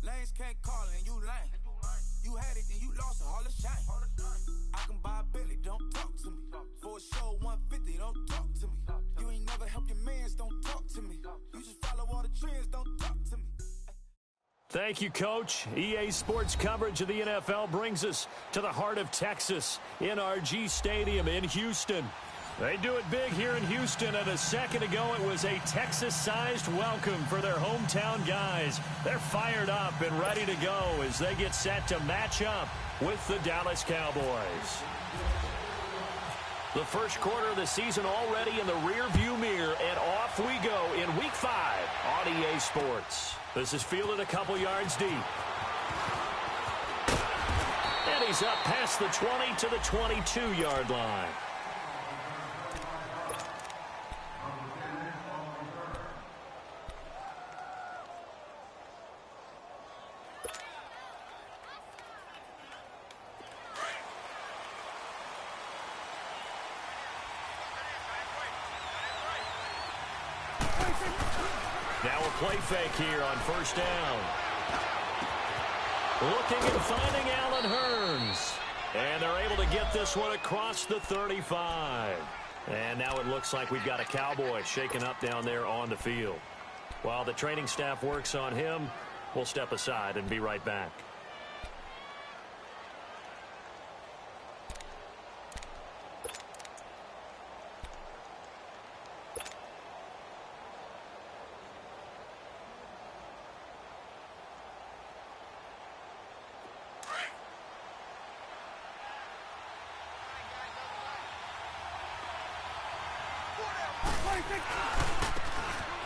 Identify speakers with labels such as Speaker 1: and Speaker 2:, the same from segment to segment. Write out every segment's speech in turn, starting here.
Speaker 1: Lanes can't call it and you lame. You had it, then you lost it, all the shame. I can buy a Billy, don't talk to me. For a show 150, don't talk to me. You ain't never help your mans, don't talk to me. You just follow all the trends, don't talk to me.
Speaker 2: Thank you, Coach. EA Sports coverage of the NFL brings us to the heart of Texas, NRG Stadium in Houston. They do it big here in Houston, and a second ago it was a Texas-sized welcome for their hometown guys. They're fired up and ready to go as they get set to match up with the Dallas Cowboys. The first quarter of the season already in the rear-view mirror, and off we go in Week 5 on EA Sports. This is fielded a couple yards deep. And he's up past the 20 to the 22-yard line. Now a play fake here on first down. Looking and finding Allen Hurns. And they're able to get this one across the 35. And now it looks like we've got a Cowboy shaken up down there on the field. While the training staff works on him, we'll step aside and be right back.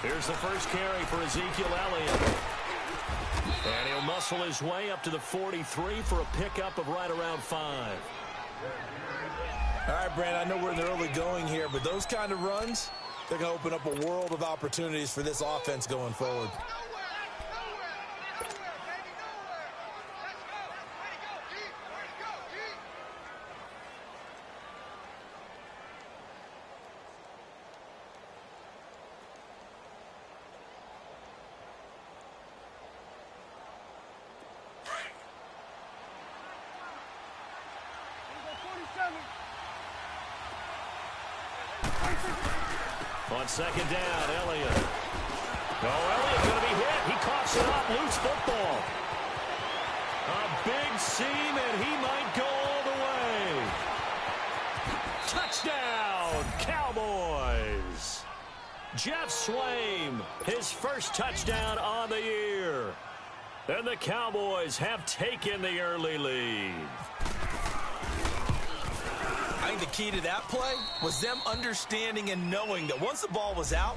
Speaker 2: Here's the first carry for Ezekiel Elliott. And he'll muscle his way up to the 43 for a pickup of right around 5.
Speaker 3: All right, Brand, I know we're in the early going here, but those kind of runs, they're going to open up a world of opportunities for this offense going forward.
Speaker 2: On second down, Elliott. Elliott's going to be hit. He coughs it up. Loose football. A big seam, and he might go all the way. Touchdown, Cowboys. Jeff Swaim, his first touchdown on the year. And the Cowboys have taken the early lead.
Speaker 3: I think the key to that play was them understanding and knowing that once the ball was out,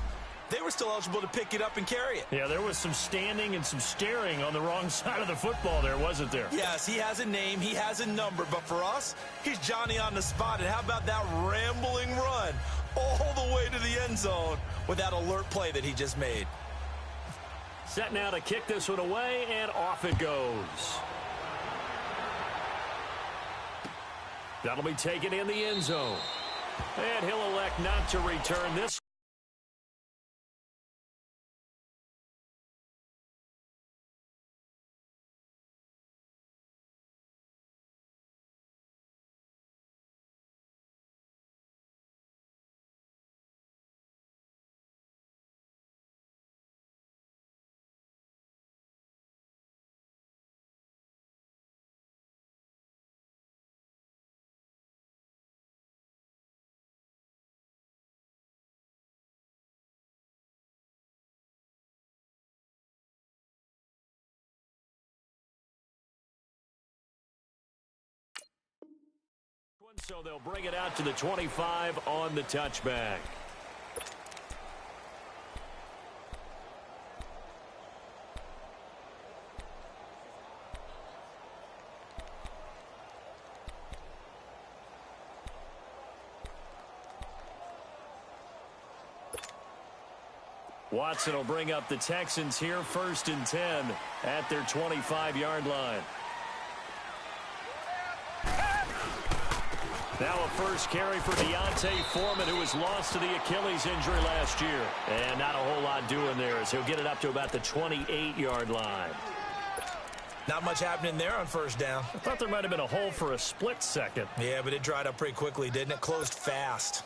Speaker 3: they were still eligible to pick it up and carry it.
Speaker 2: Yeah, there was some standing and some staring on the wrong side of the football there, wasn't there?
Speaker 3: Yes, he has a name, he has a number, but for us, he's Johnny on the spot. And how about that rambling run all the way to the end zone with that alert play that he just made?
Speaker 2: Set now to kick this one away, and off it goes. That'll be taken in the end zone. And he'll elect not to return this. So they'll bring it out to the 25 on the touchback. Watson will bring up the Texans here, 1st and 10 at their 25-yard line. Now a first carry for Deontay Foreman, who was lost to the Achilles injury last year. And not a whole lot doing there as he'll get it up to about the 28-yard line.
Speaker 3: Not much happening there on first down.
Speaker 2: I thought there might have been a hole for a split second.
Speaker 3: Yeah, but it dried up pretty quickly, didn't it? Closed fast.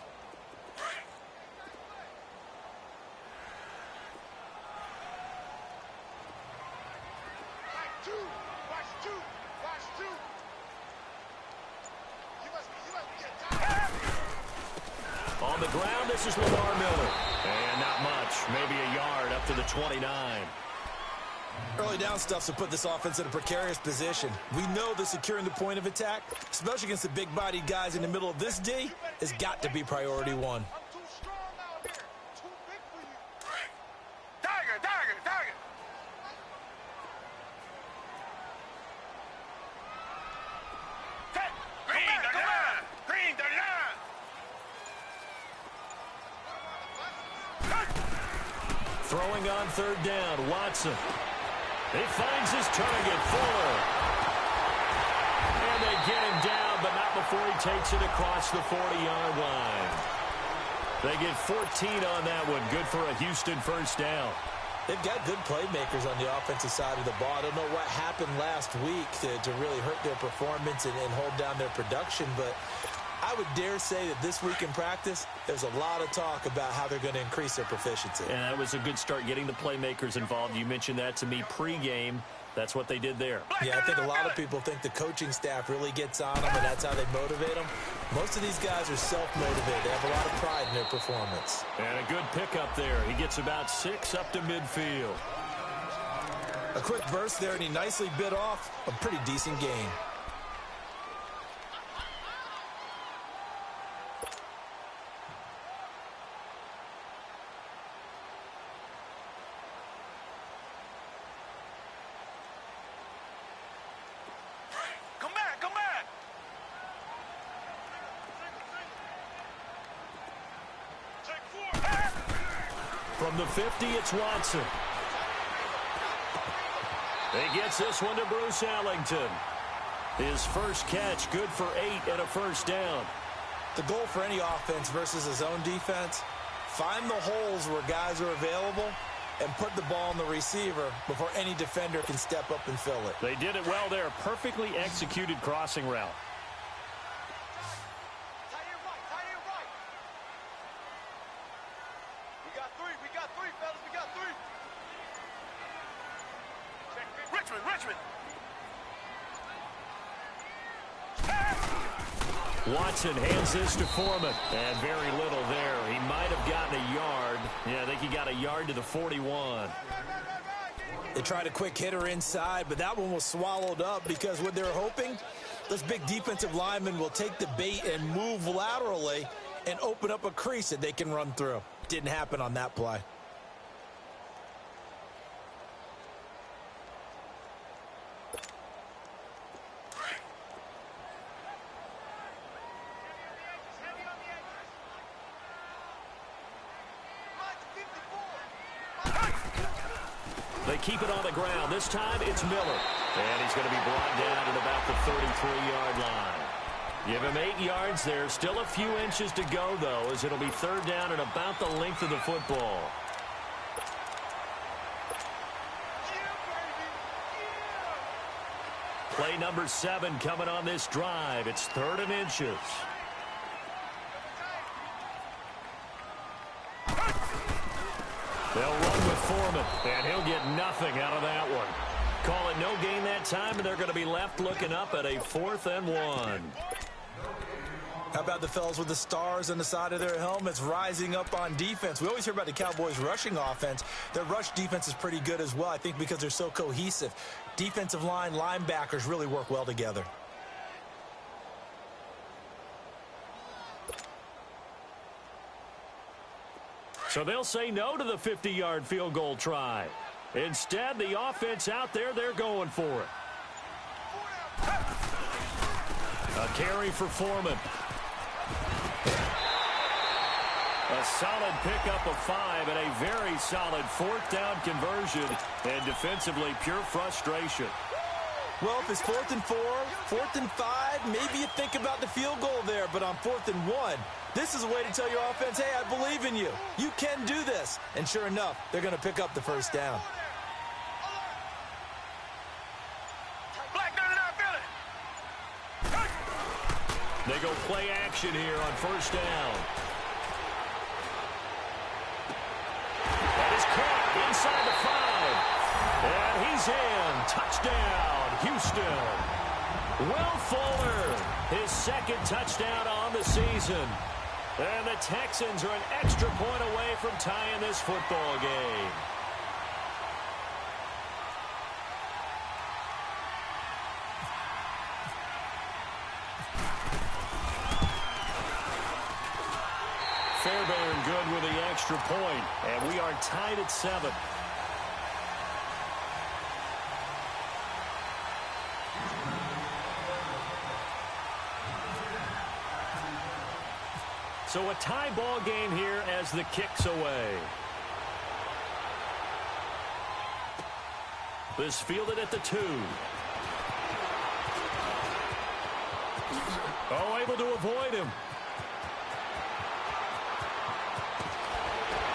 Speaker 2: On the ground, this is Lamar Miller. And not much. Maybe a yard up to the 29.
Speaker 3: Early down stuff to put this offense in a precarious position. We know that securing the point of attack, especially against the big-bodied guys in the middle of this D, has got to be priority one.
Speaker 2: Throwing on third down, Watson. He finds his target, Fuller. And they get him down, but not before he takes it across the 40-yard line. They get 14 on that one. Good for a Houston first down.
Speaker 3: They've got good playmakers on the offensive side of the ball. I don't know what happened last week to really hurt their performance and hold down their production, but I would dare say that this week in practice, there's a lot of talk about how they're going to increase their proficiency.
Speaker 2: And that was a good start, getting the playmakers involved. You mentioned that to me pregame. That's what they did there.
Speaker 3: Yeah, I think a lot of people think the coaching staff really gets on them, and that's how they motivate them. Most of these guys are self-motivated. They have a lot of pride in their performance.
Speaker 2: And a good pickup there. He gets about 6 up to midfield.
Speaker 3: A quick burst there, and he nicely bit off a pretty decent gain.
Speaker 2: From the 50, it's Watson. He gets this one to Bruce Ellington. His first catch, good for 8 and a first down.
Speaker 3: The goal for any offense versus his own defense, find the holes where guys are available and put the ball on the receiver before any defender can step up and fill it.
Speaker 2: They did it well there. Perfectly executed crossing route. Watson hands this to Foreman. And very little there. He might have gotten a yard. Yeah, I think he got a yard to the 41.
Speaker 3: They tried a quick hitter inside, but that one was swallowed up because what they're hoping, those big defensive linemen will take the bait and move laterally and open up a crease that they can run through. Didn't happen on that play.
Speaker 2: They keep it on the ground. This time it's Miller. And he's going to be brought down at about the 33-yard line. Give him 8 yards there. Still a few inches to go, though, as it'll be third down and about the length of the football. Play number 7 coming on this drive. It's 3rd and inches. They'll run with Foreman, and he'll get nothing out of that one. Call it no gain that time, and they're going to be left looking up at a 4th and 1.
Speaker 3: How about the fellas with the stars on the side of their helmets rising up on defense? We always hear about the Cowboys' rushing offense. Their rush defense is pretty good as well, I think, because they're so cohesive. Defensive line, linebackers really work well together.
Speaker 2: So they'll say no to the 50-yard field goal try. Instead, the offense out there, they're going for it. A carry for Foreman. A solid pickup of 5 and a very solid 4th down conversion. And defensively, pure frustration.
Speaker 3: Well, if it's 4th and 4, 4th and 5, maybe you think about the field goal there. But on 4th and 1, this is a way to tell your offense, hey, I believe in you. You can do this. And sure enough, they're going to pick up the first down.
Speaker 2: They go play action here on first down. That is caught inside the 5. And he's in. Touchdown, Houston. Will Fuller, his second touchdown on the season. And the Texans are an extra point away from tying this football game. Fairbairn good with the extra point, and we are tied at 7. So a tie ball game here as the kick's away. This fielded at the 2. Oh, able to avoid him.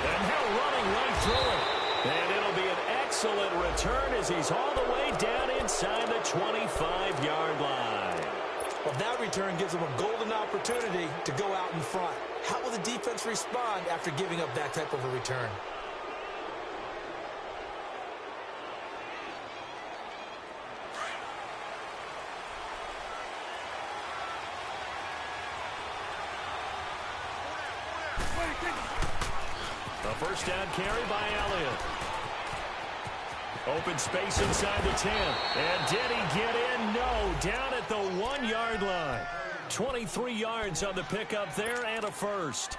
Speaker 2: And now running right through it. And it'll be an excellent return as he's all the way down inside the 25-yard line.
Speaker 3: Well, that return gives them a golden opportunity to go out in front. How will the defense respond after giving up that type of a return?
Speaker 2: A first down carry by Elliott. Open space inside the 10. And did he get in? No. Down at the 1-yard line. 23 yards on the pickup there and a first.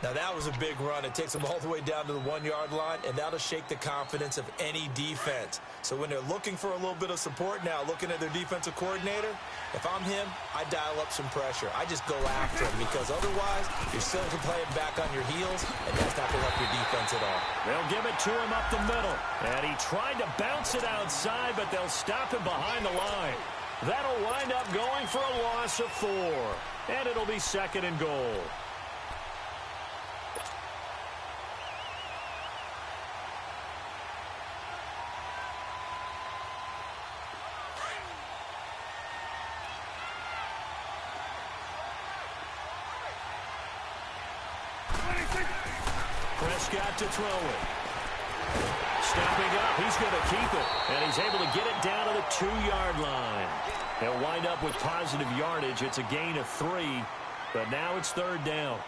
Speaker 3: Now that was a big run. It takes them all the way down to the 1-yard line, and that'll shake the confidence of any defense. So when they're looking for a little bit of support now, looking at their defensive coordinator, if I'm him, I dial up some pressure. I just go after him because otherwise you're still playing back on your heels, and that's not going to help your defense at all.
Speaker 2: They'll give it to him up the middle. And he tried to bounce it outside, but they'll stop him behind the line. That'll wind up going for a loss of 4. And it'll be 2nd and goal. Prescott to throw it. Stepping up, he's going to keep it. And he's able to get it down to the 2-yard line. They'll wind up with positive yardage. It's a gain of 3, but now it's 3rd down.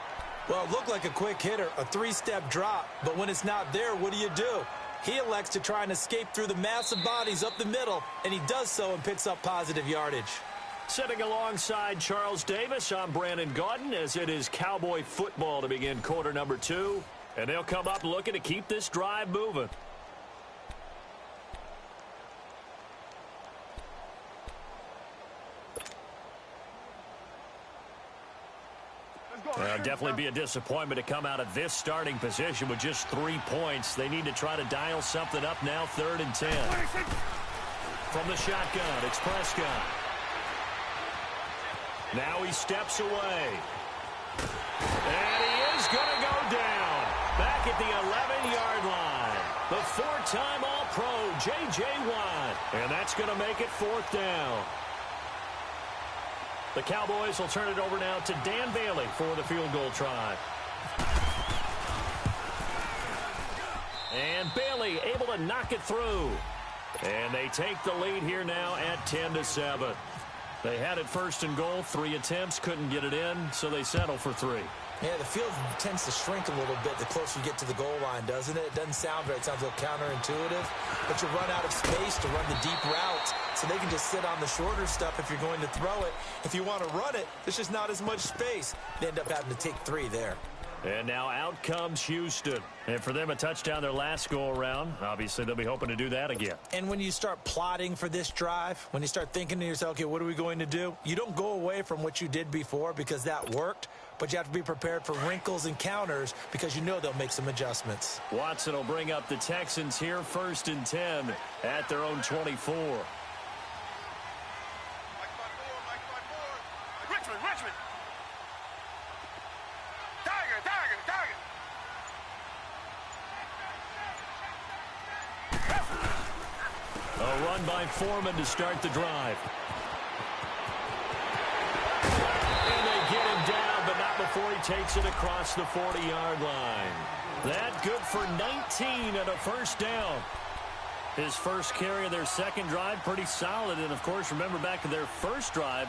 Speaker 3: Well, it looked like a quick hitter, a 3-step drop, but when it's not there, what do? He elects to try and escape through the massive bodies up the middle, and he does so and picks up positive yardage.
Speaker 2: Sitting alongside Charles Davis, I'm Brandon Gaudin as it is Cowboy football to begin quarter number 2. And they'll come up looking to keep this drive moving. Definitely be a disappointment to come out of this starting position with just 3 points. They need to try to dial something up now, 3rd and 10. From the shotgun, it's Prescott. Now he steps away. And he is going to go down. Back at the 11-yard line. The 4-time All-Pro, J.J. Watt. And that's going to make it 4th down. The Cowboys will turn it over now to Dan Bailey for the field goal try. And Bailey able to knock it through. And they take the lead here now at 10-7. They had it 1st and goal, 3 attempts, couldn't get it in, so they settle for 3.
Speaker 3: Yeah, the field tends to shrink a little bit the closer you get to the goal line, doesn't it? It doesn't sound right. It sounds a little counterintuitive. But you run out of space to run the deep routes, so they can just sit on the shorter stuff if you're going to throw it. If you want to run it, there's just not as much space. They end up having to take 3 there.
Speaker 2: And now out comes Houston. And for them, a touchdown their last go-around. Obviously, they'll be hoping to do that again.
Speaker 3: And when you start plotting for this drive, when you start thinking to yourself, okay, what are we going to do? You don't go away from what you did before because that worked, but you have to be prepared for wrinkles and counters because you know they'll make some adjustments.
Speaker 2: Watson will bring up the Texans here, 1st and 10 at their own 24.
Speaker 1: Richmond. Tiger.
Speaker 2: A run by Foreman to start the drive. takes it across the 40-yard line. That good for 19 and a first down. His first carry of their second drive, pretty solid. And, of course, remember back to their first drive,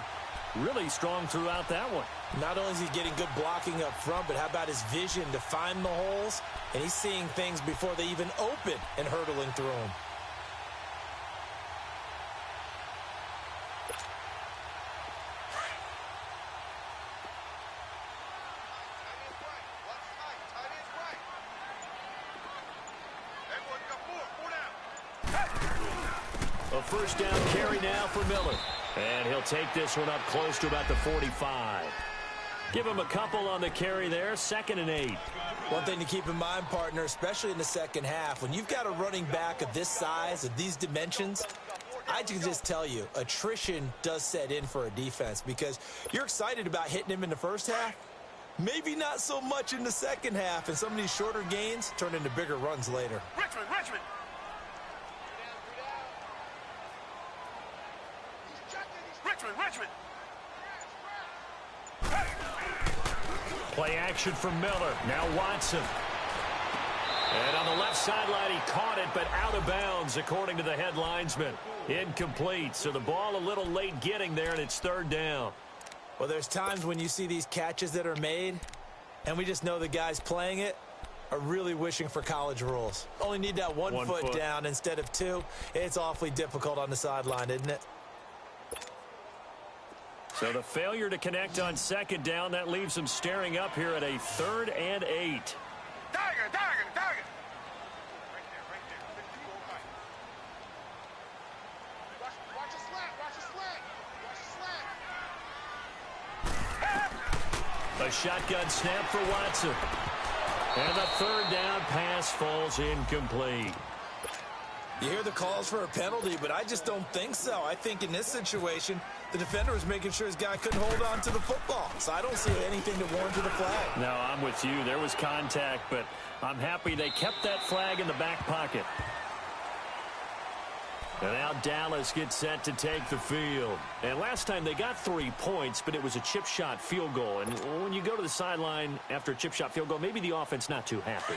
Speaker 2: really strong throughout that one.
Speaker 3: Not only is he getting good blocking up front, but how about his vision to find the holes? And he's seeing things before they even open and hurtling through them.
Speaker 2: A first down carry now for Miller. And he'll take this one up close to about the 45. Give him a couple on the carry there, 2nd and 8.
Speaker 3: One thing to keep in mind, partner, especially in the second half, when you've got a running back of this size, of these dimensions, I can just tell you, attrition does set in for a defense because you're excited about hitting him in the first half. Maybe not so much in the second half, and some of these shorter gains turn into bigger runs later.
Speaker 4: Richmond!
Speaker 2: Play action from Miller. Now Watson. And on the left sideline, he caught it, but out of bounds, according to the head linesman. Incomplete. So the ball a little late getting there, and it's 3rd down.
Speaker 3: Well, there's times when you see these catches that are made, and we just know the guys playing it are really wishing for college rules. Only need that one foot down instead of 2. It's awfully difficult on the sideline, isn't it?
Speaker 2: So the failure to connect on 2nd down, that leaves him staring up here at a 3rd and 8.
Speaker 4: Tiger! Watch a slant!
Speaker 2: A shotgun snap for Watson. And the 3rd down pass falls incomplete.
Speaker 3: You hear the calls for a penalty, but I just don't think so. I think in this situation, the defender was making sure his guy couldn't hold on to the football. So I don't see anything to warrant the flag.
Speaker 2: No, I'm with you. There was contact, but I'm happy they kept that flag in the back pocket. And now Dallas gets set to take the field. And last time they got 3 points, but it was a chip shot field goal. And when you go to the sideline after a chip shot field goal, maybe the offense not too happy.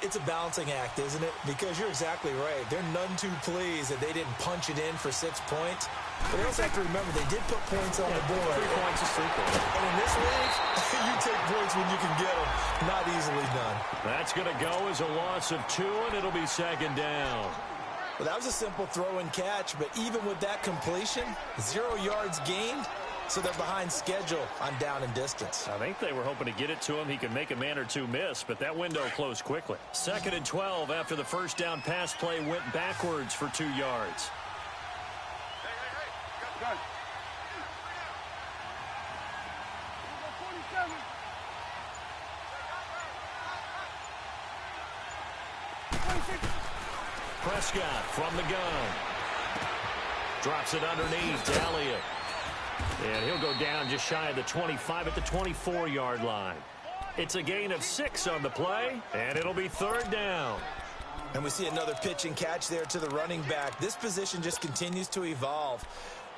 Speaker 3: It's a balancing act, isn't it? Because you're exactly right. They're none too pleased that they didn't punch it in for 6 points. But they also have to remember they did put points on the board.
Speaker 2: 3 points is 3 points.
Speaker 3: And in this league, you take points when you can get them. Not easily done.
Speaker 2: That's going to go as a loss of 2, and it'll be 2nd down.
Speaker 3: Well, that was a simple throw and catch, but even with that completion, 0 yards gained. So they're behind schedule on down and distance.
Speaker 2: I think they were hoping to get it to him. He could make a man or 2 miss, but that window closed quickly. 2nd and 12 after the first down pass play went backwards for 2 yards.
Speaker 4: Gun.
Speaker 2: Prescott from the gun. Drops it underneath to Elliott. And he'll go down just shy of the 25 at the 24-yard line. It's a gain of 6 on the play, and it'll be 3rd down.
Speaker 3: And we see another pitch and catch there to the running back. This position just continues to evolve.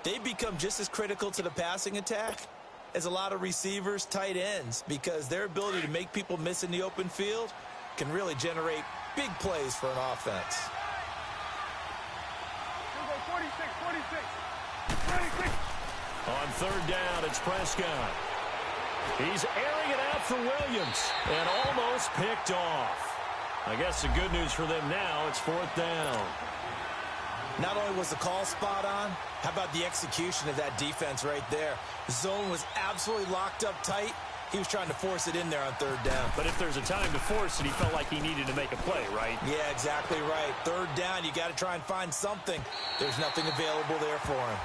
Speaker 3: They become just as critical to the passing attack as a lot of receivers, tight ends, because their ability to make people miss in the open field can really generate big plays for an offense.
Speaker 4: 46.
Speaker 2: On 3rd down, it's Prescott. He's airing it out for Williams and almost picked off. I guess the good news for them now, it's 4th down.
Speaker 3: Not only was the call spot on, how about the execution of that defense right there? The zone was absolutely locked up tight. He was trying to force it in there on 3rd down.
Speaker 2: But if there's a time to force it, he felt like he needed to make a play, right?
Speaker 3: Yeah, exactly right. 3rd down, you got to try and find something. There's nothing available there for him.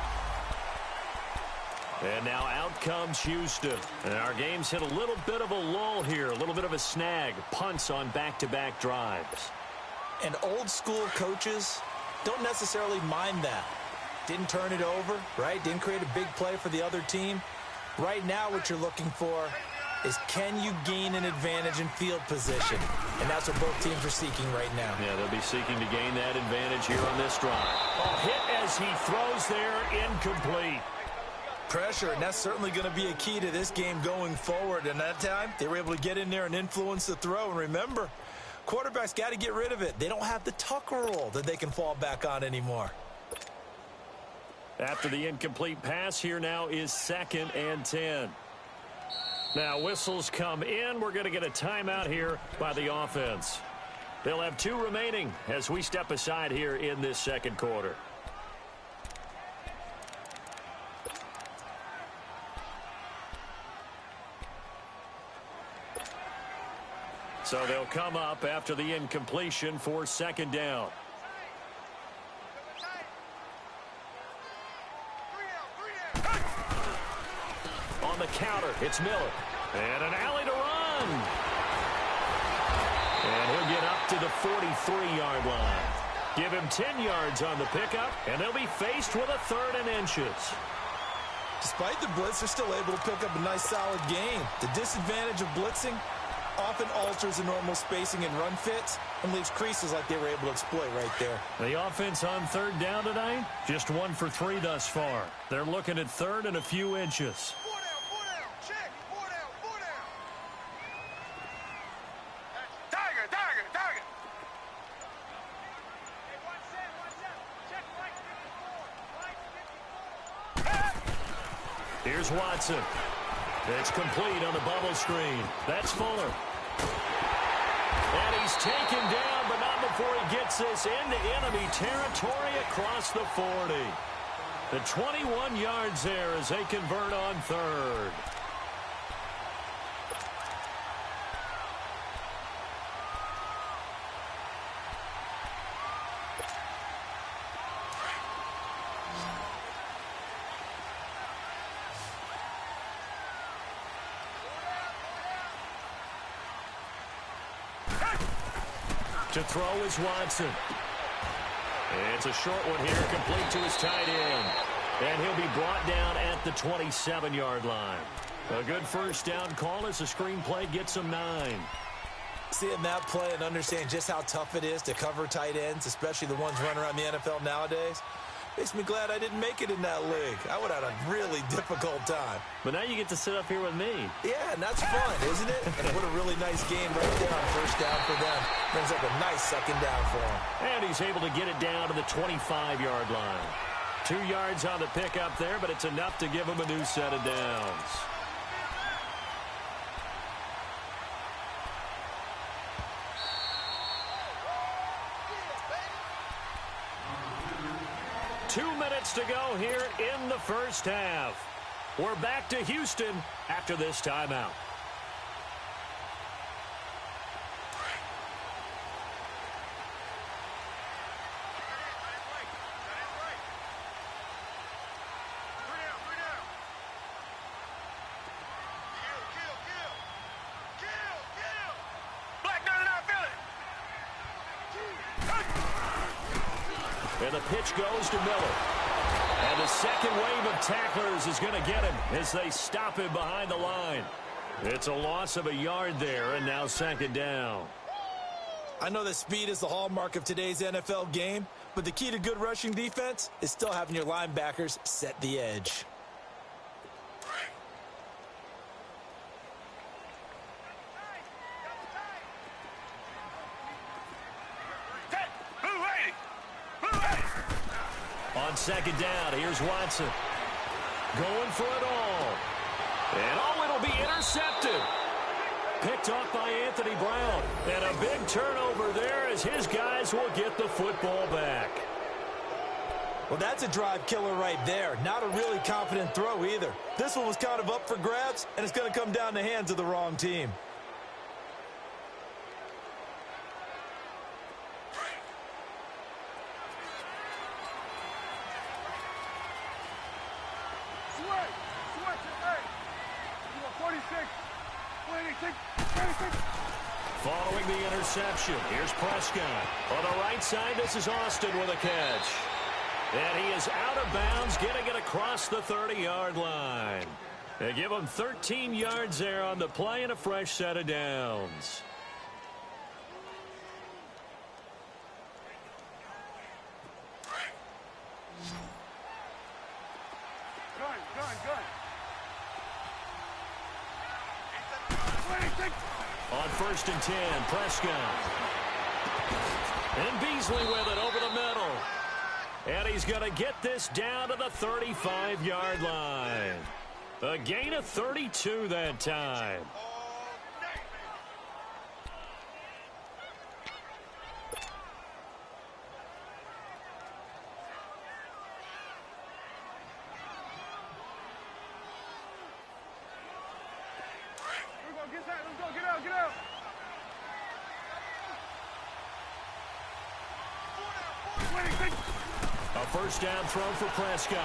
Speaker 2: And now out comes Houston. And our game's hit a little bit of a lull here, a little bit of a snag. Punts on back-to-back drives.
Speaker 3: And old school coaches don't necessarily mind that. Didn't turn it over, right? Didn't create a big play for the other team. Right now what you're looking for is can you gain an advantage in field position? And that's what both teams are seeking right now.
Speaker 2: Yeah, they'll be seeking to gain that advantage here on this drive. Oh, hit as he throws there, incomplete.
Speaker 3: Pressure, and that's certainly going to be a key to this game going forward. And that time, they were able to get in there and influence the throw. And remember, quarterbacks got to get rid of it. They don't have the Tucker rule that they can fall back on anymore.
Speaker 2: After the incomplete pass, here now is 2nd and 10. Now whistles come in. We're going to get a timeout here by the offense. They'll have 2 remaining as we step aside here in this second quarter. So they'll come up after the incompletion for 2nd down. On the counter, it's Miller. And an alley to run. And he'll get up to the 43-yard line. Give him 10 yards on the pickup, and they'll be faced with a 3rd and inches.
Speaker 3: Despite the blitz, they're still able to pick up a nice solid gain. The disadvantage of blitzing often alters the normal spacing and run fits and leaves creases like they were able to exploit right there.
Speaker 2: The offense on 3rd down tonight, just 1 for 3 thus far. They're looking at 3rd and a few inches.
Speaker 4: 4 down, check, 4 down. Tiger. Hey, 1 set, check, right 54.
Speaker 2: Here's Watson. It's complete on the bubble screen. That's Fuller. And he's taken down, but not before he gets this into enemy territory across the 40. The 21 yards there as they convert on 3rd. To throw is Watson. It's a short one here, complete to his tight end. And he'll be brought down at the 27-yard line. A good first down call as the screen play gets him 9.
Speaker 3: Seeing that play and understanding just how tough it is to cover tight ends, especially the ones running around the NFL nowadays, makes me glad I didn't make it in that league. I would have had a really difficult time.
Speaker 2: But now you get to sit up here with me.
Speaker 3: Yeah, and that's fun, isn't it? And what a really nice game right there on first down for them. Brings up a nice 2nd down for him.
Speaker 2: And he's able to get it down to the 25-yard line. 2 yards on the pickup there, but it's enough to give him a new set of downs. To go here in the first half. We're back to Houston after this timeout. And the pitch goes to Miller. And the second wave of tacklers is going to get him as they stop him behind the line. It's a loss of a yard there, and now 2nd down.
Speaker 3: I know that speed is the hallmark of today's NFL game, but the key to good rushing defense is still having your linebackers set the edge.
Speaker 2: On 2nd down, here's Watson. Going for it all. And it'll be intercepted. Picked off by Anthony Brown. And a big turnover there as his guys will get the football back.
Speaker 3: Well, that's a drive killer right there. Not a really confident throw either. This one was kind of up for grabs, and it's going to come down the hands of the wrong team.
Speaker 2: Following the interception, here's Prescott. On the right side, this is Austin with a catch. And he is out of bounds, getting it across the 30-yard line. They give him 13 yards there on the play and a fresh set of downs.
Speaker 4: Go.
Speaker 2: On 1st and 10, Prescott. And Beasley with it over the middle. And he's going to get this down to the 35-yard line. A gain of 32 that time. A first down throw for Prescott.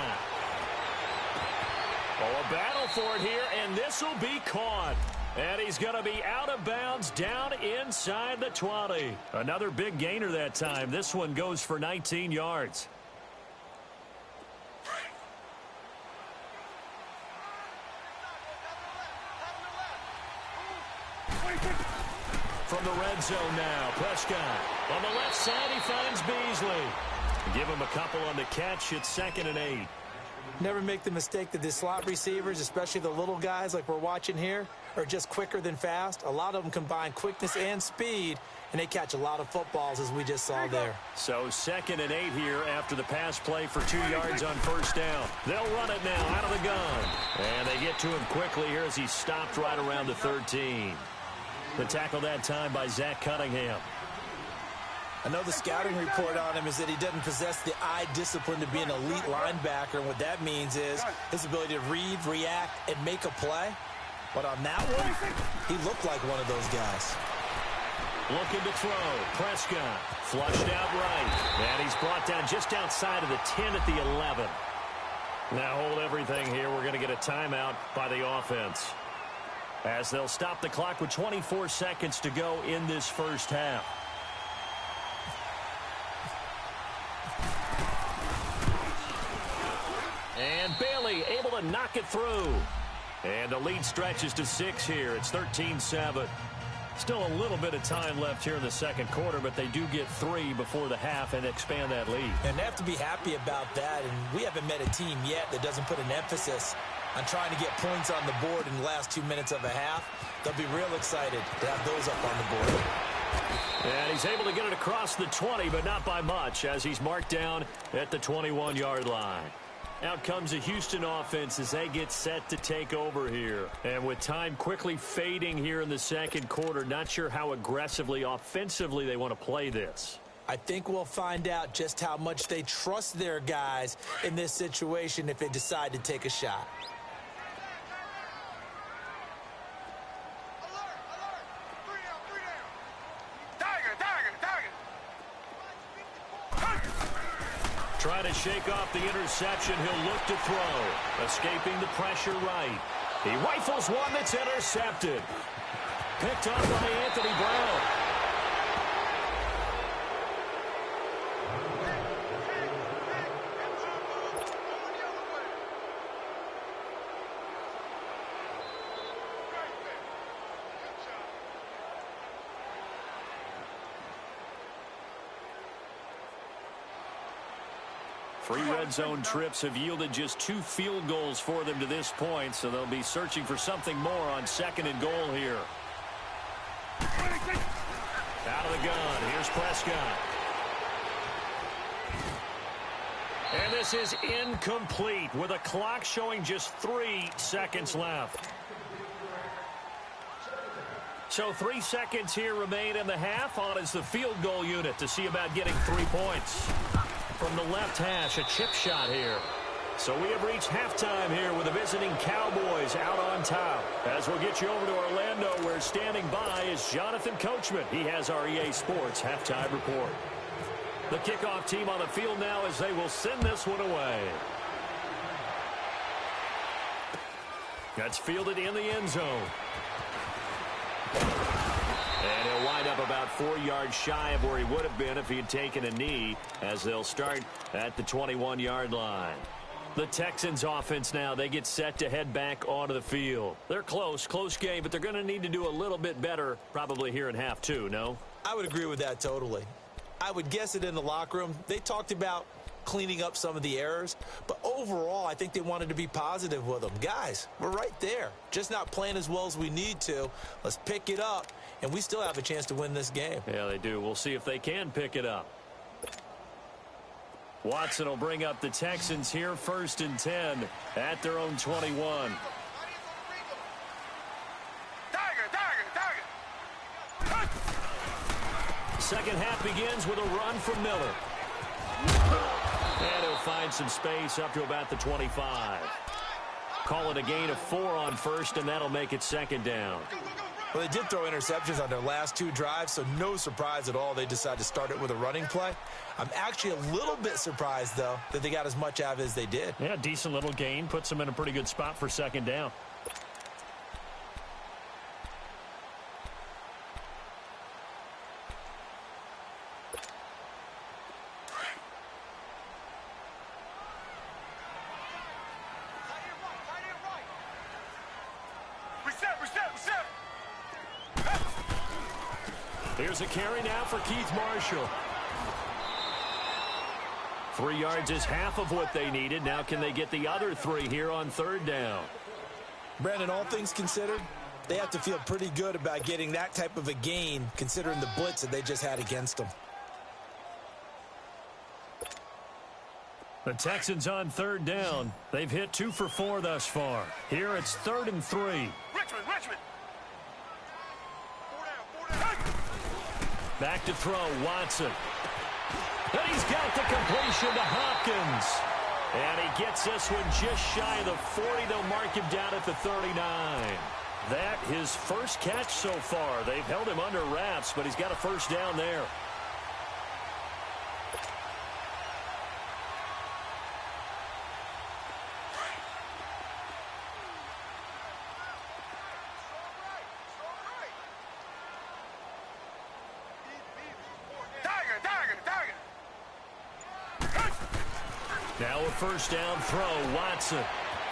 Speaker 2: Oh, a battle for it here, and this will be caught. And he's going to be out of bounds down inside the 20. Another big gainer that time. This one goes for 19 yards. From the red zone now, Prescott. On the left side, he finds Beasley. Give him a couple on the catch. It's 2nd and 8.
Speaker 3: Never make the mistake that the slot receivers, especially the little guys like we're watching here, are just quicker than fast. A lot of them combine quickness and speed, and they catch a lot of footballs, as we just saw there.
Speaker 2: So 2nd and 8 here after the pass play for 2 yards on first down. They'll run it now out of the gun. And they get to him quickly here as he stopped right around the 13. The tackle that time by Zach Cunningham.
Speaker 3: I know the scouting report on him is that he doesn't possess the eye discipline to be an elite linebacker, and what that means is his ability to read, react, and make a play. But on that one, he looked like one of those guys.
Speaker 2: Looking to throw. Prescott flushed out right. And he's brought down just outside of the 10 at the 11. Now hold everything here. We're going to get a timeout by the offense, as they'll stop the clock with 24 seconds to go in this first half. And Bailey able to knock it through. And the lead stretches to 6 here. It's 13-7. Still a little bit of time left here in the second quarter, but they do get 3 before the half and expand that lead.
Speaker 3: And they have to be happy about that. And we haven't met a team yet that doesn't put an emphasis on trying to get points on the board in the last 2 minutes of a half. They'll be real excited to have those up on the board.
Speaker 2: And he's able to get it across the 20, but not by much, as he's marked down at the 21-yard line. Out comes the Houston offense as they get set to take over here. And with time quickly fading here in the second quarter, not sure how aggressively, offensively they want to play this.
Speaker 3: I think we'll find out just how much they trust their guys in this situation if they decide to take a shot.
Speaker 2: Trying to shake off the interception. He'll look to throw. Escaping the pressure right. He rifles one that's intercepted. Picked up by Anthony Brown. Three red zone trips have yielded just 2 field goals for them to this point, so they'll be searching for something more on 2nd and goal here. Out of the gun, here's Prescott. And this is incomplete with a clock showing just 3 seconds left. So 3 seconds here remain in the half. On is the field goal unit to see about getting 3 points. From the left hash, a chip shot here. So we have reached halftime here with the visiting Cowboys out on top. As we'll get you over to Orlando, where standing by is Jonathan Coachman. He has our EA Sports halftime report. The kickoff team on the field now as they will send this one away. That's fielded in the end zone. And he'll wind up about 4 yards shy of where he would have been if he had taken a knee, as they'll start at the 21-yard line. The Texans offense now, they get set to head back onto the field. They're close game, but they're going to need to do a little bit better probably here in half 2, no?
Speaker 3: I would agree with that totally. I would guess it in the locker room. They talked about cleaning up some of the errors. But overall, I think they wanted to be positive with them. Guys, we're right there. Just not playing as well as we need to. Let's pick it up, and we still have a chance to win this game.
Speaker 2: Yeah, they do. We'll see if they can pick it up. Watson will bring up the Texans here, 1st and 10 at their own 21. Second half begins with a run from Miller. And he'll find some space up to about the 25. Call it a gain of 4 on first, and that'll make it 2nd down.
Speaker 3: Well, they did throw interceptions on their last 2 drives, so no surprise at all they decided to start it with a running play. I'm actually a little bit surprised, though, that they got as much out of it as they did.
Speaker 2: Yeah, decent little gain. Puts them in a pretty good spot for 2nd down. Here's a carry now for Keith Marshall. 3 yards is half of what they needed. Now can they get the other 3 here on 3rd down?
Speaker 3: Brandon, all things considered, they have to feel pretty good about getting that type of a gain considering the blitz that they just had against them.
Speaker 2: The Texans on 3rd down. They've hit 2 for 4 thus far. Here it's 3rd and 3.
Speaker 4: Richmond.
Speaker 2: Back to throw, Watson. And he's got the completion to Hopkins. And he gets this one just shy of the 40. They'll mark him down at the 39. That his first catch so far. They've held him under wraps, but he's got a 1st down there. Now a 1st down throw, Watson.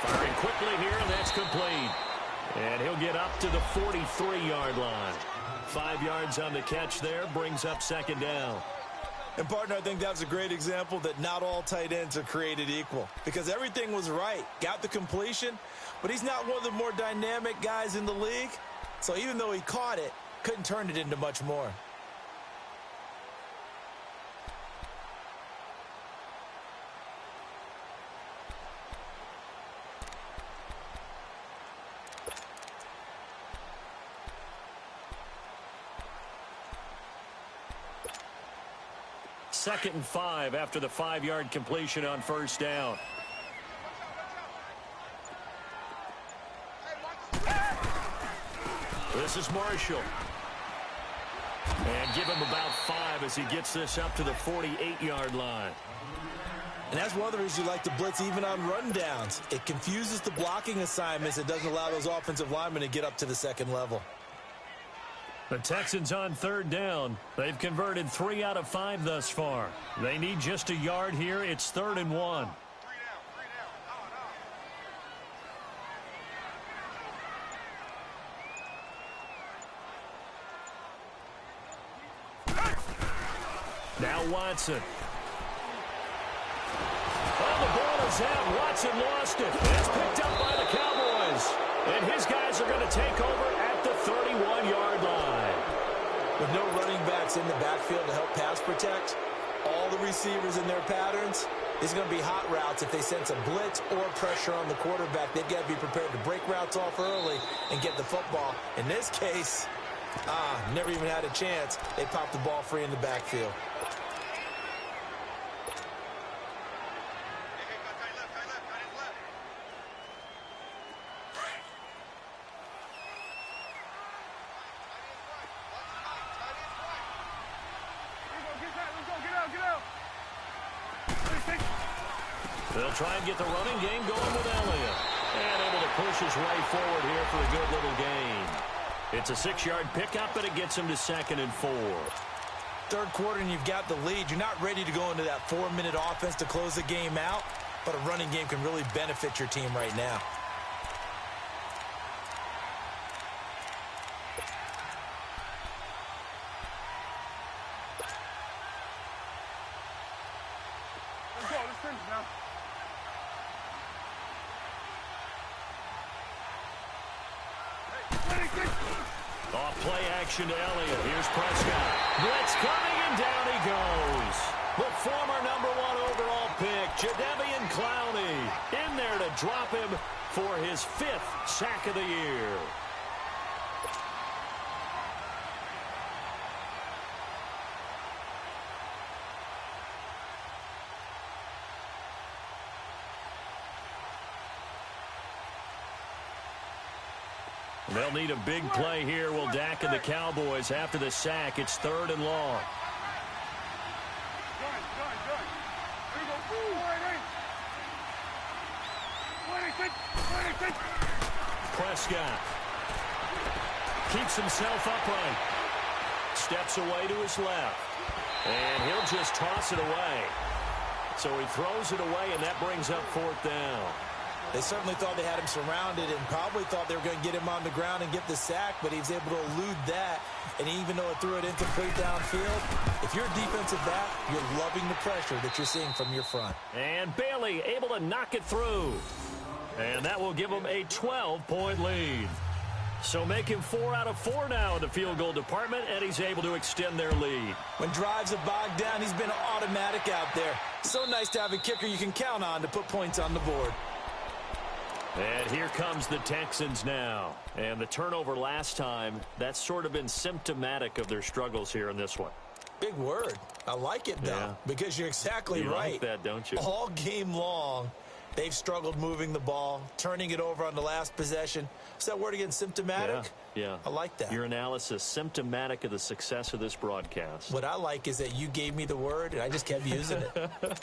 Speaker 2: Firing quickly here, and that's complete. And he'll get up to the 43-yard line. 5 yards on the catch there, brings up 2nd down.
Speaker 3: And, partner, I think that was a great example that not all tight ends are created equal. Because everything was right. Got the completion, but he's not one of the more dynamic guys in the league. So even though he caught it, couldn't turn it into much more.
Speaker 2: Second and 5 after the 5-yard completion on 1st down. This is Marshall. And give him about 5 as he gets this up to the 48-yard line.
Speaker 3: And that's one of the reasons you like to blitz even on rundowns. It confuses the blocking assignments. It doesn't allow those offensive linemen to get up to the 2nd level.
Speaker 2: The Texans on 3rd down. They've converted 3 out of 5 thus far. They need just a yard here. It's 3rd and 1. Now Watson. Oh, the ball is out. Watson lost it. It's picked up by the Cowboys. And his guys are going to take over at the 31-yard line.
Speaker 3: With no running backs in the backfield to help pass protect, all the receivers in their patterns, it's going to be hot routes if they sense a blitz or pressure on the quarterback. They've got to be prepared to break routes off early and get the football. In this case, never even had a chance. They popped the ball free in the backfield.
Speaker 2: They'll try and get the running game going with Elliott. And able to push his way forward here for a good little gain. It's a 6-yard pickup, and it gets him to 2nd and 4.
Speaker 3: 3rd quarter, and you've got the lead. You're not ready to go into that 4-minute offense to close the game out, but a running game can really benefit your team right now.
Speaker 4: now.
Speaker 2: Off play action to Elliott. Here's Prescott. Blitz coming, and down he goes. The former #1 overall pick, Jadeveon Clowney, in there to drop him for his 5th sack of the year. They'll need a big play here. Will Dak and the Cowboys after the sack. It's 3rd and long. Prescott keeps himself upright. Steps away to his left. And he'll just toss it away. So he throws it away, and that brings up 4th down.
Speaker 3: They certainly thought they had him surrounded and probably thought they were going to get him on the ground and get the sack, but he was able to elude that. And even though it threw it incomplete downfield, if you're a defensive back, you're loving the pressure that you're seeing from your front.
Speaker 2: And Bailey able to knock it through. And that will give them a 12-point lead. So making 4 out of 4 now in the field goal department, and he's able to extend their lead.
Speaker 3: When drives have bogged down, he's been automatic out there. So nice to have a kicker you can count on to put points on the board.
Speaker 2: And here comes the Texans now. And the turnover last time, that's sort of been symptomatic of their struggles here in this one.
Speaker 3: Big word. I like it, though,
Speaker 2: Yeah.
Speaker 3: because you're exactly
Speaker 2: You
Speaker 3: right.
Speaker 2: like that, don't you?
Speaker 3: All game long, they've struggled moving the ball, turning it over on the last possession. Is that word again, symptomatic?
Speaker 2: Yeah.
Speaker 3: I like that.
Speaker 2: Your analysis, symptomatic of the success of this broadcast.
Speaker 3: What I like is that you gave me the word, and I just kept using it.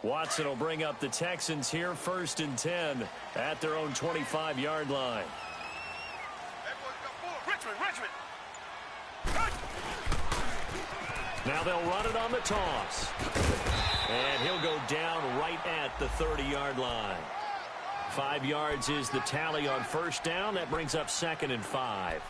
Speaker 2: Watson will bring up the Texans here, 1st and 10 at their own 25-yard line.
Speaker 4: That boy's got 4. Richmond.
Speaker 2: Now they'll run it on the toss. And he'll go down right at the 30-yard line. 5 yards is the tally on 1st down. That brings up 2nd and 5.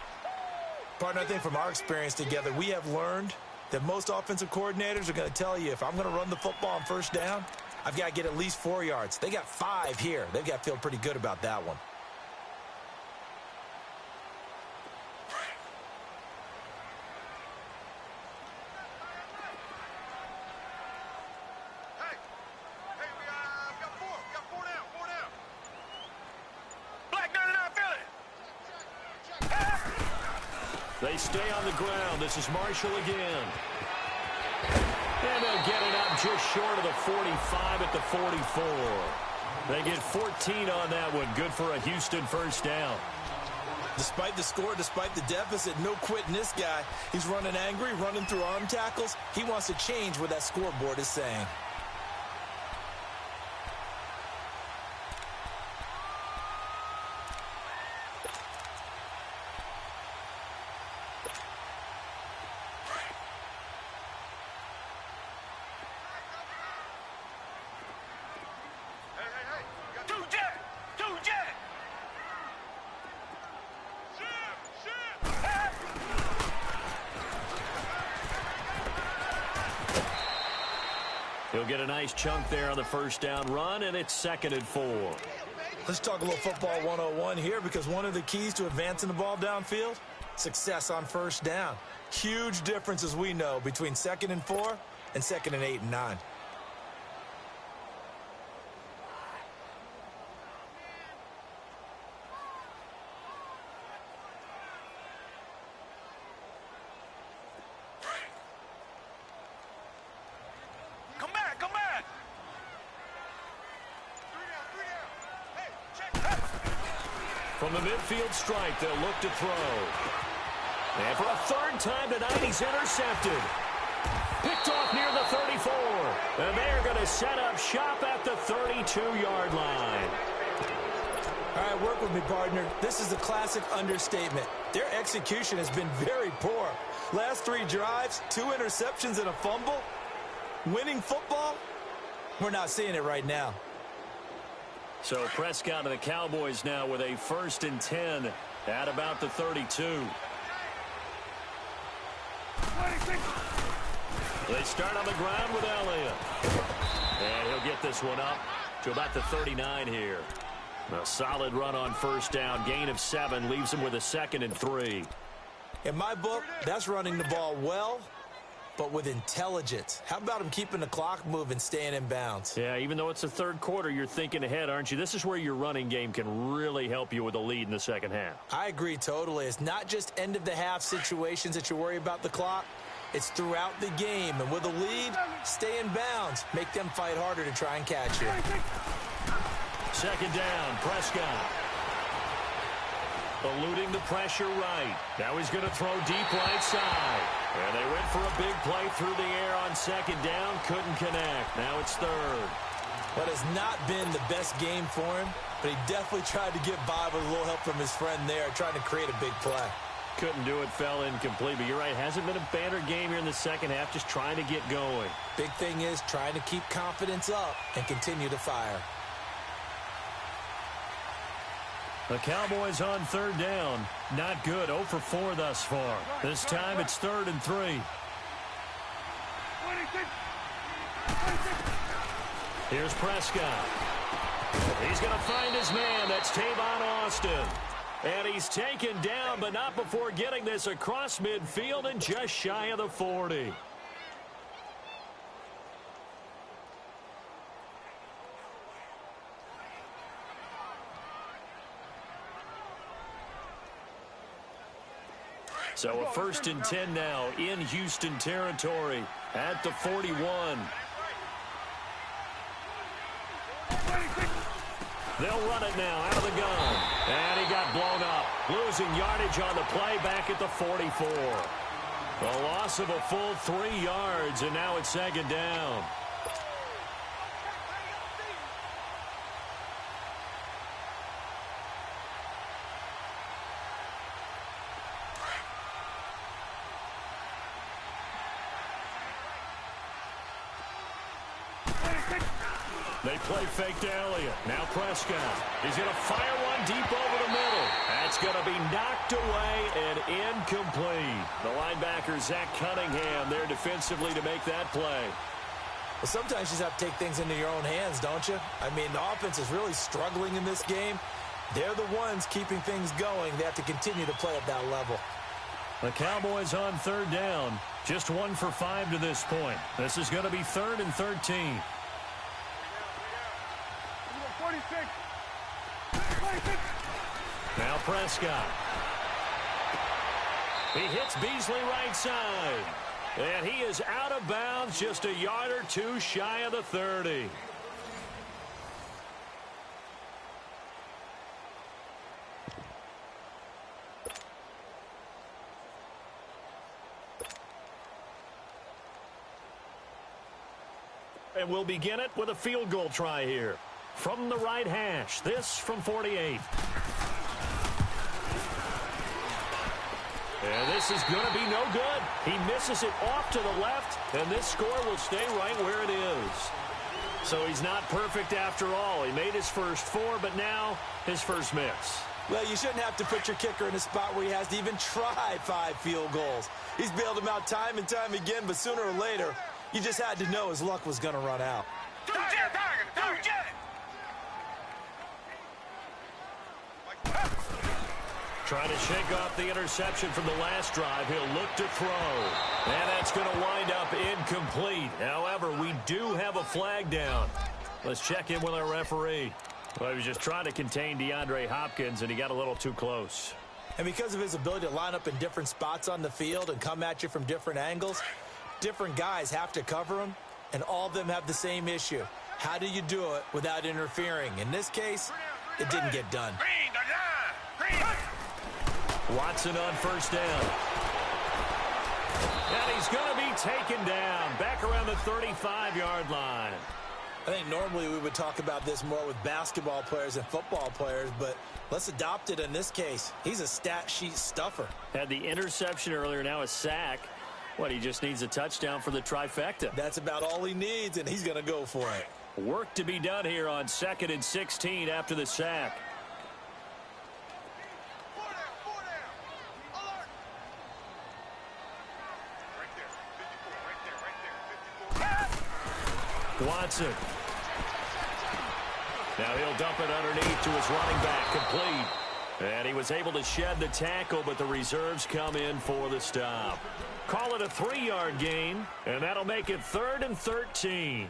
Speaker 3: Partner, I think from our experience together, we have learned that most offensive coordinators are going to tell you, if I'm going to run the football on 1st down, I've got to get at least 4 yards. They got 5 here. They've got to feel pretty good about that one.
Speaker 4: Hey, we got 4. We got 4 down. 4 down. Black 99 Philly.
Speaker 2: They stay on the ground. This is Marshall again. And they'll get it up just short of the 45 at the 44. They get 14 on that one. Good for a Houston 1st down.
Speaker 3: Despite the score, despite the deficit, no quitting this guy. He's running angry, running through arm tackles. He wants to change what that scoreboard is saying.
Speaker 4: Hey. We got 2 jet. 2 jet.
Speaker 2: He'll get a nice chunk there on the 1st down run, and it's 2nd and 4.
Speaker 3: Let's talk a little football 101 here, because one of the keys to advancing the ball downfield, success on 1st down. Huge difference, as we know, between 2nd and 4 and 2nd and 8 and 9.
Speaker 4: Come back. 3 down. Hey, check that.
Speaker 2: From the midfield strike, they'll look to throw. And for a 3rd time tonight, he's intercepted. Picked off near the 34. And they're going to set up shop at the 32-yard line.
Speaker 3: All right, work with me, partner. This is a classic understatement. Their execution has been very poor. Last 3 drives, 2 interceptions and a fumble. Winning football? We're not seeing it right now.
Speaker 2: So Prescott and the Cowboys now with a 1st and 10 at about the 32. They start on the ground with Elliott. And he'll get this one up to about the 39 here. A solid run on first down. Gain of 7 leaves him with a 2nd and 3.
Speaker 3: In my book, that's running the ball well, but with intelligence. How about him keeping the clock moving, staying in bounds?
Speaker 2: Yeah, even though it's the third quarter, you're thinking ahead, aren't you? This is where your running game can really help you with a lead in the second half.
Speaker 3: I agree totally. It's not just end-of-the-half situations that you worry about the clock. It's throughout the game. And with a lead, stay in bounds. Make them fight harder to try and catch you.
Speaker 2: Second down, Prescott. Eluding the pressure right. Now he's going to throw deep right side. And they went for a big play through the air on second down. Couldn't connect. Now it's third.
Speaker 3: That has not been the best game for him, but he definitely tried to get by with a little help from his friend there, trying to create a big play.
Speaker 2: Couldn't do it, fell incomplete. But you're right, hasn't been a banner game here in the second half, just trying to get going.
Speaker 3: Big thing is trying to keep confidence up and continue to fire.
Speaker 2: The Cowboys on third down. Not good. 0 for 4 thus far. This time it's 3rd and 3. Here's Prescott. He's going to find his man. That's Tavon Austin. And he's taken down, but not before getting this across midfield and just shy of the 40. So a 1st and 10 now in Houston territory at the 41. They'll run it now out of the gun. And he got blown up. Losing yardage on the play back at the 44. A loss of a full 3 yards, and now it's 2nd down. They play fake to Elliott. Now Prescott. He's going to fire one deep over the middle. That's going to be knocked away and incomplete. The linebacker, Zach Cunningham, there defensively to make that play.
Speaker 3: Well, sometimes you just have to take things into your own hands, don't you? I mean, the offense is really struggling in this game. They're the ones keeping things going. They have to continue to play at that level.
Speaker 2: The Cowboys on third down. Just 1 for 5 to this point. This is going to be 3rd and 13. Now Prescott. He hits Beasley right side. And he is out of bounds, just a yard or 2 shy of the 30. And we'll begin it with a field goal try here. From the right hash, this from 48. And this is going to be no good. He misses it off to the left, and this score will stay right where it is. So he's not perfect after all. He made his first 4, but now his first miss.
Speaker 3: Well, you shouldn't have to put your kicker in a spot where he has to even try 5 field goals. He's bailed him out time and time again, but sooner or later, you just had to know his luck was going to run out.
Speaker 2: Trying to shake off the interception from the last drive. He'll look to throw. And that's going to wind up incomplete. However, we do have a flag down. Let's check in with our referee. Well, he was just trying to contain DeAndre Hopkins, and he got a little too close.
Speaker 3: And because of his ability to line up in different spots on the field and come at you from different angles, different guys have to cover him, and all of them have the same issue. How do you do it without interfering? In this case, it didn't get done.
Speaker 2: Watson on first down. And he's going to be taken down back around the 35-yard line.
Speaker 3: I think normally we would talk about this more with basketball players and football players, but let's adopt it in this case. He's a stat sheet stuffer.
Speaker 2: Had the interception earlier, now a sack. What, he just needs a touchdown for the trifecta.
Speaker 3: That's about all he needs, and he's going to go for it.
Speaker 2: Work to be done here on 2nd and 16 after the sack. Watson. Now he'll dump it underneath to his running back, complete. And he was able to shed the tackle, but the reserves come in for the stop. Call it a 3-yard gain, and that'll make it 3rd and 13.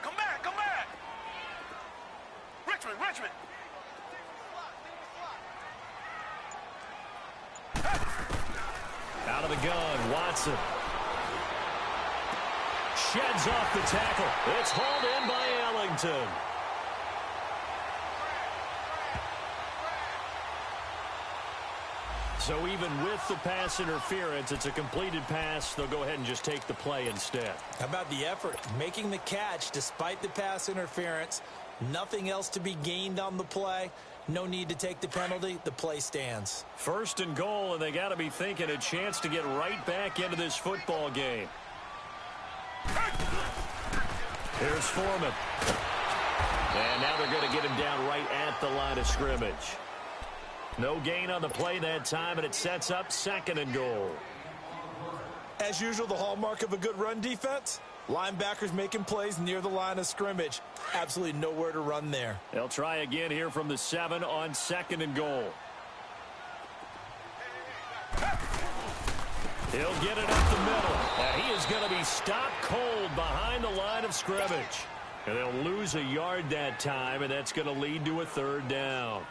Speaker 4: Come back, come back. Richmond.
Speaker 2: Out of the gun, Watson. Sheds off the tackle. It's hauled in by Ellington. So even with the pass interference, it's a completed pass. They'll go ahead and just take the play instead.
Speaker 3: How about the effort? Making the catch despite the pass interference. Nothing else to be gained on the play. No need to take the penalty. The play stands.
Speaker 2: 1st and goal, and they got to be thinking a chance to get right back into this football game. Here's Foreman. And now they're going to get him down right at the line of scrimmage. No gain on the play that time, and it sets up 2nd and goal.
Speaker 3: As usual, the hallmark of a good run defense, linebackers making plays near the line of scrimmage. Absolutely nowhere to run there.
Speaker 2: They'll try again here from the 7 on 2nd and goal. He'll get it up the middle. And he is going to be stopped cold behind the line of scrimmage. And they'll lose a yard that time, and that's going to lead to a 3rd down.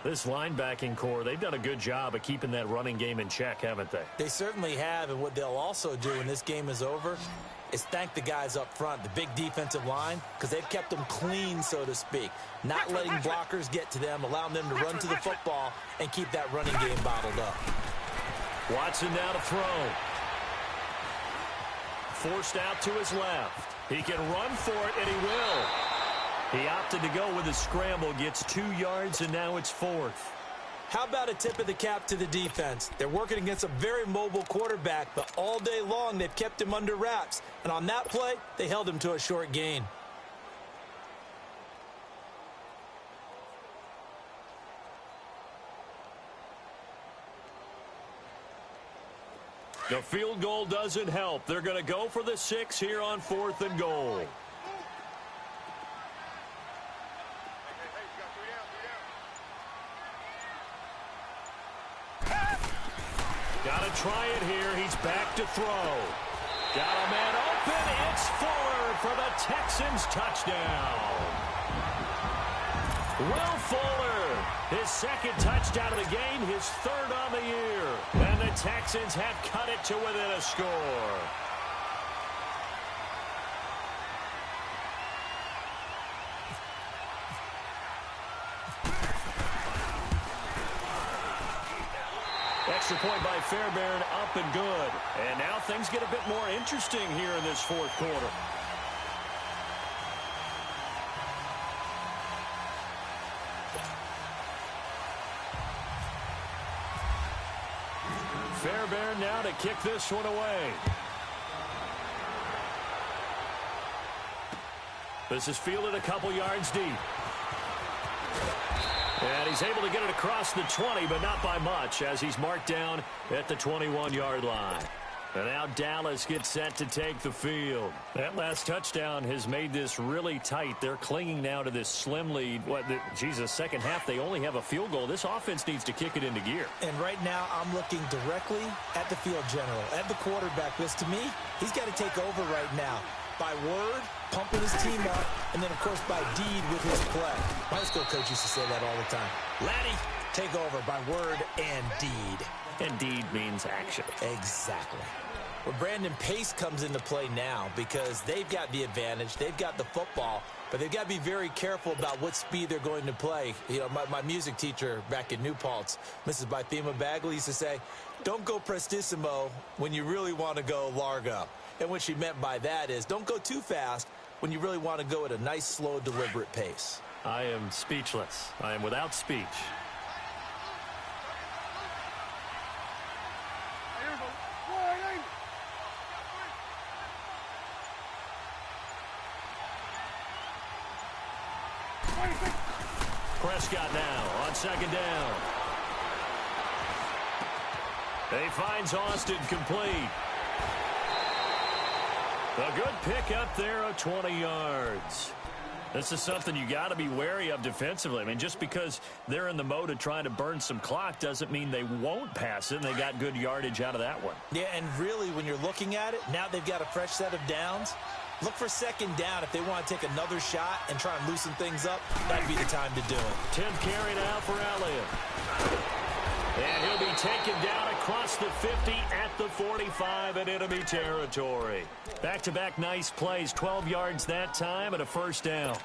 Speaker 2: This linebacking core, they've done a good job of keeping that running game in check, haven't they?
Speaker 3: They certainly have, and what they'll also do when this game is over is thank the guys up front, the big defensive line, because they've kept them clean, so to speak. Not letting blockers get to them, allowing them to run to the football and keep that running game bottled up.
Speaker 2: Watson now to throw. Forced out to his left. He can run for it, and he will. He opted to go with a scramble, gets 2 yards, and now it's 4th.
Speaker 3: How about a tip of the cap to the defense? They're working against a very mobile quarterback, but all day long they've kept him under wraps. And on that play, they held him to a short gain.
Speaker 2: The field goal doesn't help. They're going to go for the 6 here on 4th and goal. Got to try it here. He's back to throw. Got a man open. It's Fuller for the Texans touchdown. Will Fuller, his 2nd touchdown of the game, his 3rd on the year. And the Texans have cut it to within a score. Extra point by Fairbairn, up and good. And now things get a bit more interesting here in this 4th quarter. Fairbairn now to kick this one away. This is fielded a couple yards deep. And he's able to get it across the 20, but not by much, as he's marked down at the 21-yard line. And now Dallas gets set to take the field. That last touchdown has made this really tight. They're clinging now to this slim lead. Second half, they only have a field goal. This offense needs to kick it into gear.
Speaker 3: And right now, I'm looking directly at the field general, at the quarterback. Because to me, he's got to take over right now. By word, pumping his team up, and then, of course, by deed with his play. My high school coach used to say that all the time. Laddie, take over by word and deed.
Speaker 2: And deed means action.
Speaker 3: Exactly. Well, Brandon, pace comes into play now because they've got the advantage. They've got the football, but they've got to be very careful about what speed they're going to play. You know, my music teacher back in New Paltz, Mrs. Bythema Bagley, used to say, don't go prestissimo when you really want to go largo. And what she meant by that is don't go too fast when you really want to go at a nice, slow, deliberate pace.
Speaker 2: I am speechless. I am without speech. Prescott now on second down. He finds Austin complete. A good pickup there of 20 yards. This is something you got to be wary of defensively. I mean, just because they're in the mode of trying to burn some clock doesn't mean they won't pass it, and they got good yardage out of that one.
Speaker 3: Yeah, and really, when you're looking at it, now they've got a fresh set of downs. Look for second down if they want to take another shot and try and loosen things up. That'd be the time to do it.
Speaker 2: 10th carry now for Elliott. And he'll be taken down across the 50 at the 45 in enemy territory. Back-to-back nice plays, 12 yards that time and a first down.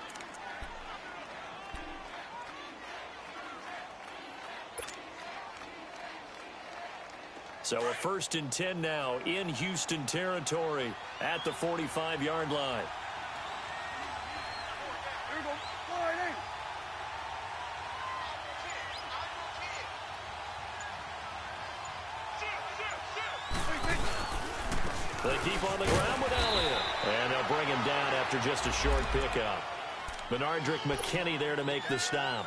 Speaker 2: So a 1st and 10 now in Houston territory at the 45-yard line. They keep on the ground with Elliott. And they'll bring him down after just a short pickup. Benardrick McKinney there to make the stop.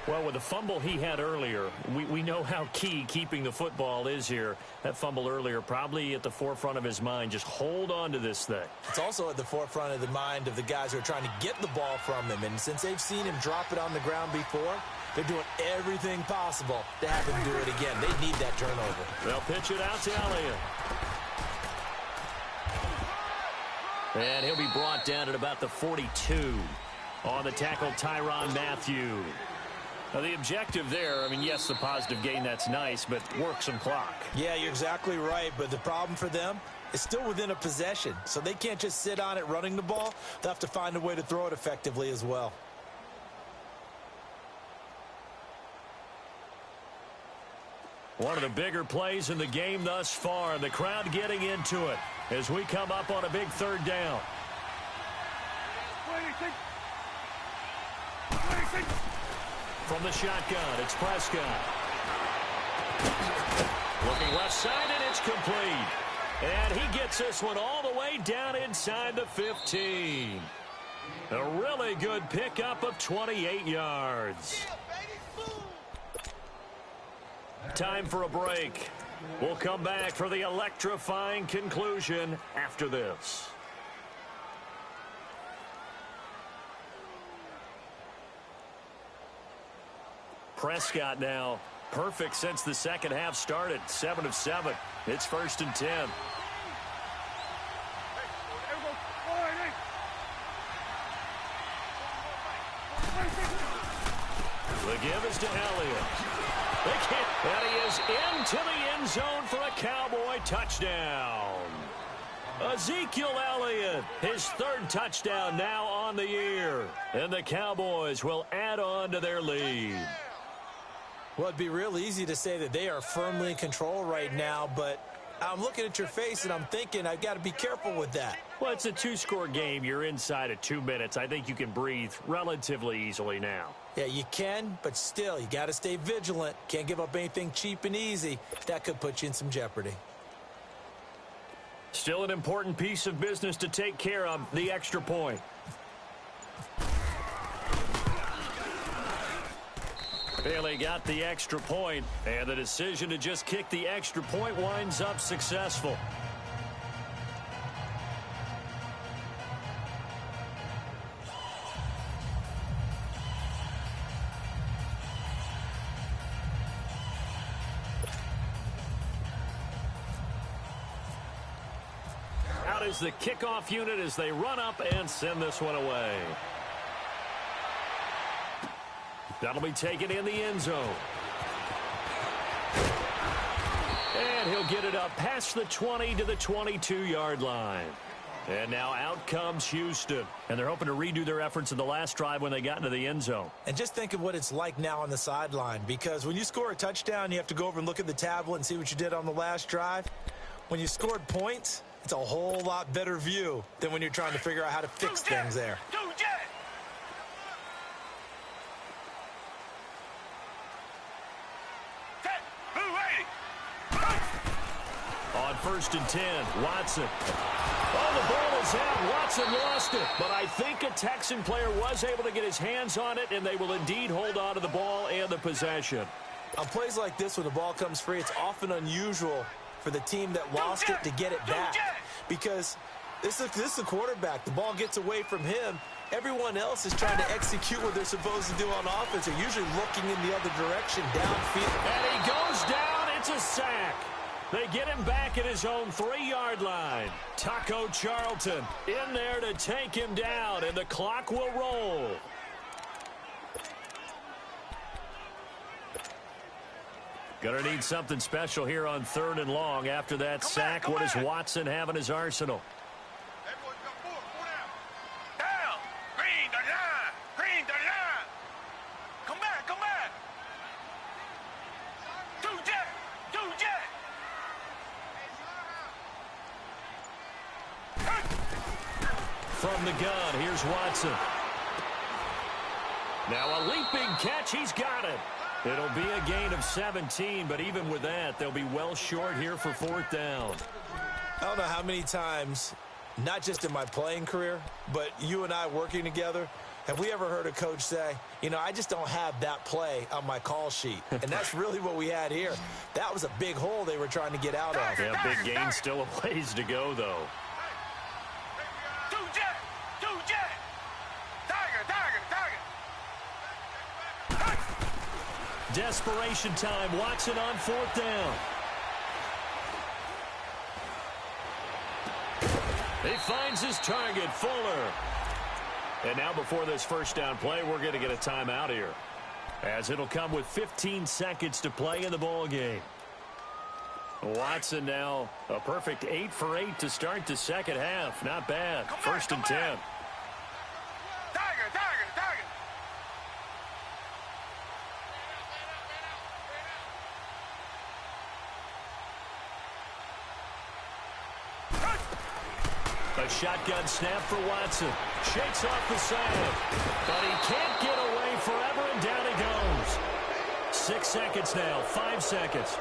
Speaker 2: Well, with the fumble he had earlier, we know how key keeping the football is here. That fumble earlier probably at the forefront of his mind. Just hold on to this thing.
Speaker 3: It's also at the forefront of the mind of the guys who are trying to get the ball from him. And since they've seen him drop it on the ground before, they're doing everything possible to have him do it again. They need that turnover.
Speaker 2: They'll pitch it out to Elliott. And he'll be brought down at about the 42 on the tackle, Tyrann Mathieu. Now, the objective there, I mean, yes, the positive gain, that's nice, but work some clock.
Speaker 3: Yeah, you're exactly right, but the problem for them is still within a possession, so they can't just sit on it running the ball. They'll have to find a way to throw it effectively as well.
Speaker 2: One of the bigger plays in the game thus far. The crowd getting into it as we come up on a big 3rd down. From the shotgun, it's Prescott. Looking left side, and it's complete. And he gets this one all the way down inside the 15. A really good pickup of 28 yards. Time for a break. We'll come back for the electrifying conclusion after this. Prescott now perfect since the second half started. 7 of 7. It's 1st and 10. The give is to Elliott. They can't. And he is into the end zone for a Cowboy touchdown. Ezekiel Elliott, his 3rd touchdown now on the year. And the Cowboys will add on to their lead.
Speaker 3: Well, it'd be real easy to say that they are firmly in control right now, but I'm looking at your face and I'm thinking I've got to be careful with that.
Speaker 2: Well, it's a 2-score game. You're inside of 2 minutes. I think you can breathe relatively easily now.
Speaker 3: Yeah, you can, but still, you got to stay vigilant. Can't give up anything cheap and easy. That could put you in some jeopardy.
Speaker 2: Still an important piece of business to take care of, the extra point. Bailey got the extra point, and the decision to just kick the extra point winds up successful. Out is the kickoff unit as they run up and send this one away. That'll be taken in the end zone. And he'll get it up past the 20 to the 22-yard line. And now out comes Houston. And they're hoping to redo their efforts in the last drive when they got into the end zone.
Speaker 3: And just think of what it's like now on the sideline. Because when you score a touchdown, you have to go over and look at the tablet and see what you did on the last drive. When you scored points, it's a whole lot better view than when you're trying to figure out how to fix things there.
Speaker 2: On 1st and 10, Watson. Oh, the ball falls out. Watson lost it. But I think a Texan player was able to get his hands on it, and they will indeed hold on to the ball and the possession.
Speaker 3: On plays like this, when the ball comes free, it's often unusual for the team that lost it to get it back. Because this is the quarterback. The ball gets away from him. Everyone else is trying to execute what they're supposed to do on offense. They're usually looking in the other direction, downfield.
Speaker 2: And he goes down. It's a sack. They get him back at his own 3-yard line. Taco Charlton in there to take him down, and the clock will roll. Gonna need something special here on 3rd and long. After that sack, what does Watson have in his arsenal?
Speaker 4: Everyone's got four down. Down. Green, the line. Green, the line. Come back, come back. Two jet.
Speaker 2: From the gun, here's Watson. Now a leaping catch. He's got it. It'll be a gain of 17, but even with that, they'll be well short here for 4th down.
Speaker 3: I don't know how many times, not just in my playing career, but you and I working together, have we ever heard a coach say, you know, I just don't have that play on my call sheet. And that's really what we had here. That was a big hole they were trying to get out of.
Speaker 2: Yeah, big gain, still a ways to go, though.
Speaker 4: Two jet. Tiger.
Speaker 2: Desperation time. Watson on 4th down. He finds his target, Fuller. And now before this first down play, we're going to get a timeout here, as it'll come with 15 seconds to play in the ball game. Watson now a perfect 8 for 8 to start the second half. Not bad. First and 10.
Speaker 4: Tiger.
Speaker 2: A shotgun snap for Watson. Shakes off the side. But he can't get away forever, and down he goes. 6 seconds now. 5 seconds.